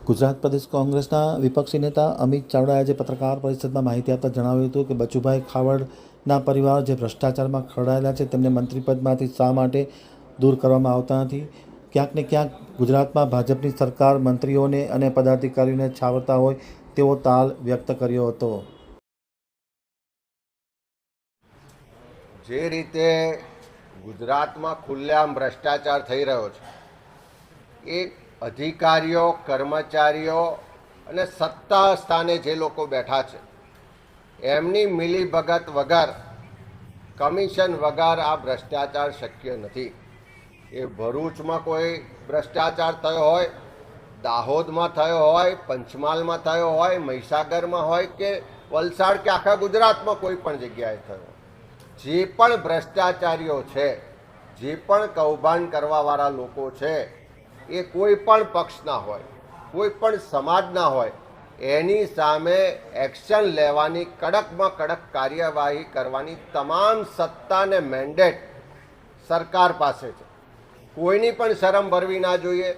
ગુજરાત પ્રદેશ કોંગ્રેસના વિપક્ષી નેતા અમિત ચાવડાએ આજે પત્રકાર પરિષદમાં માહિતી આપતા જણાવ્યું હતું કે બચુભાઈ ખાવડના પરિવાર જે ભ્રષ્ટાચારમાં ખરડાયેલા છે તેમને મંત્રીપદમાંથી શા માટે દૂર કરવામાં આવતા નથી। ક્યાંક ને ક્યાંક ગુજરાતમાં ભાજપની સરકાર મંત્રીઓને અને પદાધિકારીઓને છાવરતા હોય તેવો તાલ વ્યક્ત કર્યો હતો। જે રીતે ગુજરાતમાં ખુલ્લેઆમ ભ્રષ્ટાચાર થઈ રહ્યો છે એ અધિકારીઓ કર્મચારીઓ અને સત્તા સ્થાને જે લોકો બેઠા છે એમની મિલીભગત વગર કમિશન વગર આ ભ્રષ્ટાચાર શક્ય નથી। એ ભરૂચમાં કોઈ ભ્રષ્ટાચાર થયો હોય, દાહોદમાં થયો હોય, પંચમહાલમાં થયો હોય, મહીસાગરમાં હોય કે વલસાડ કે આખા ગુજરાતમાં કોઈ પણ જગ્યાએ થયો, જે પણ ભ્રષ્ટાચારીઓ છે, જે પણ કૌભાંડ કરવાવાળા લોકો છે એ કોઈ પણ પક્ષના હોય, કોઈ પણ સમાજના હોય, એની સામે એક્શન લેવાની, કડકમાં કડક કાર્યવાહી કરવાની તમામ સત્તા અને મેન્ડેટ સરકાર પાસે છે। કોઈની પણ શરમ ભરવી ના જોઈએ,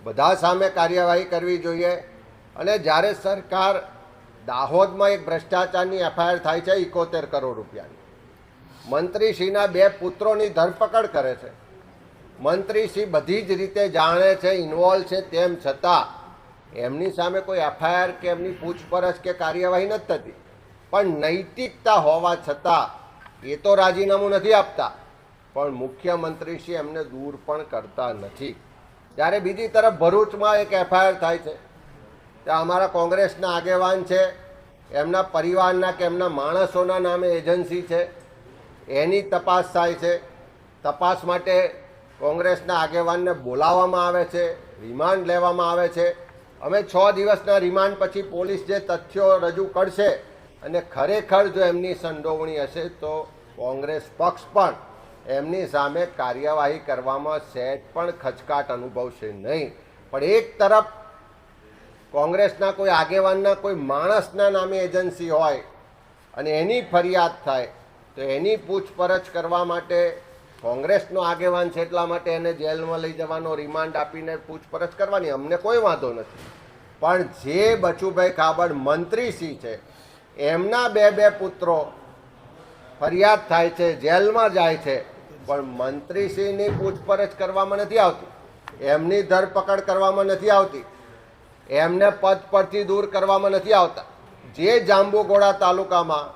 બધા સામે કાર્યવાહી કરવી જોઈએ। અને જ્યારે સરકાર દાહોદમાં એક ભ્રષ્ટાચારની એફઆઈઆર થાય છે 71 કરોડ રૂપિયાની, મંત્રીશ્રીના 2 પુત્રોની ધરપકડ કરે છે, મંત્રીશ્રી બધી જ રીતે જાણે છે, ઇન્વોલ્વ છે, તેમ છતાં એમની સામે કોઈ એફઆઈઆર કે એમની પૂછપરછ કે કાર્યવાહી નથી થતી। પણ નૈતિકતા હોવા છતાં એ તો રાજીનામું નથી આપતા, પણ મુખ્યમંત્રીશ્રી એમને દૂર પણ કરતા નથી। જ્યારે બીજી તરફ ભરૂચમાં એક એફઆઈઆર થાય છે, ત્યાં અમારા કોંગ્રેસના આગેવાન છે, એમના પરિવારના કે એમના માણસોના નામે એજન્સી છે, એની તપાસ થાય છે। તપાસ માટે કોંગ્રેસના આગેવાનને બોલાવવામાં આવે છે, રિમાન્ડ લેવામાં આવે છે। અમે 6 દિવસના રિમાન્ડ પછી પોલીસ જે તથ્યો રજૂ કરશે અને ખરેખર જો એમની સંડોવણી હશે તો કોંગ્રેસ પક્ષ પણ એમની સામે કાર્યવાહી કરવામાં સહેજ પણ ખચકાટ અનુભવશે નહીં। પણ એક તરફ કોંગ્રેસના કોઈ આગેવાનના કોઈ માણસના નામે એજન્સી હોય અને એની ફરિયાદ થાય તો એની પૂછપરછ કરવા માટે કોંગ્રેસનો આગેવાન છે એટલા માટે એને જેલમાં લઈ જવાનો, રિમાન્ડ આપીને પૂછપરછ કરવાની અમને કોઈ વાંધો નથી। પણ જે બચુભાઈ ખાબડ મંત્રીશ્રી છે એમના 2 પુત્રો ફરિયાદ થાય છે, જેલમાં જાય છે, પણ મંત્રીશ્રીની પૂછપરછ કરવામાં નથી આવતી, એમની ધરપકડ કરવામાં નથી આવતી, એમને પદ પરથી દૂર કરવામાં નથી આવતા। જે જાંબુઘોડા તાલુકામાં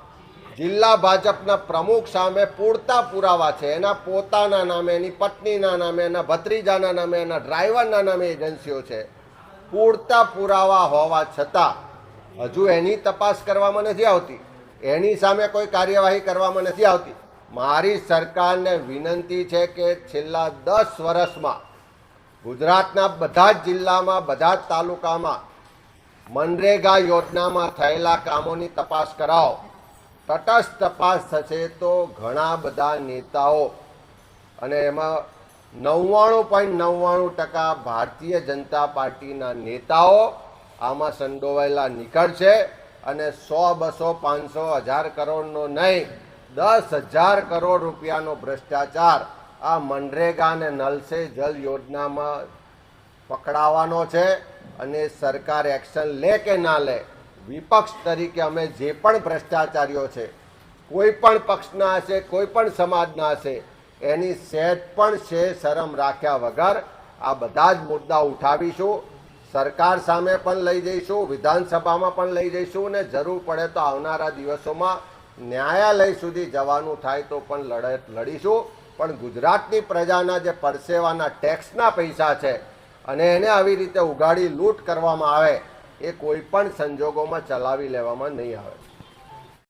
જિલ્લા ભાજપના પ્રમુખ સામે પૂરતા પુરાવા છે, એના પોતાના નામે, એની પત્નીના નામે, એના ભત્રીજાના નામે, એના ડ્રાઈવરના નામે એજન્સીઓ છે, પૂરતા પુરાવા હોવા છતાં હજુ એની તપાસ કરવામાં નથી આવતી, એની સામે કોઈ કાર્યવાહી કરવામાં નથી આવતી। મારી સરકારને વિનંતી છે કે છેલ્લા 10 વર્ષમાં ગુજરાતના બધા જ જિલ્લામાં, બધા જ તાલુકામાં મનરેગા યોજનામાં થયેલા કામોની તપાસ કરાવો। તટસ્થ તપાસ થશે તો ઘણા બધા નેતાઓ અને એમાં 99.99% ભારતીય જનતા પાર્ટીના નેતાઓ આમાં સંડોવાયેલા નીકળશે અને 100, 200, 500, 1000 કરોડનો નહીં, 10,000 કરોડ રૂપિયાનો ભ્રષ્ટાચાર આ મનરેગા અને નલ સે જલ યોજનામાં પકડાવાનો છે। અને સરકાર એક્શન લે કે ના લે, વિપક્ષ તરીકે અમે જે પણ ભ્રષ્ટાચારીઓ છે, કોઈ પણ પક્ષના હશે, કોઈ પણ સમાજના હશે, એની સહેજ પણ શરમ રાખ્યા વગર આ બધા જ મુદ્દા ઉઠાવીશું, સરકાર સામે પણ લઈ જઈશું, વિધાનસભામાં પણ લઈ જઈશું અને જરૂર પડે તો આવનારા દિવસોમાં ન્યાયાલય સુધી જવાનું થાય તો પણ લડત લડીશું। પણ ગુજરાતની પ્રજાના જે પરસેવાના ટેક્સના પૈસા છે અને એને આવી રીતે ઉગાડી લૂંટ કરવામાં આવે એ કોઈ પણ સંજોગોમાં ચલાવી લેવામાં નહીં આવે।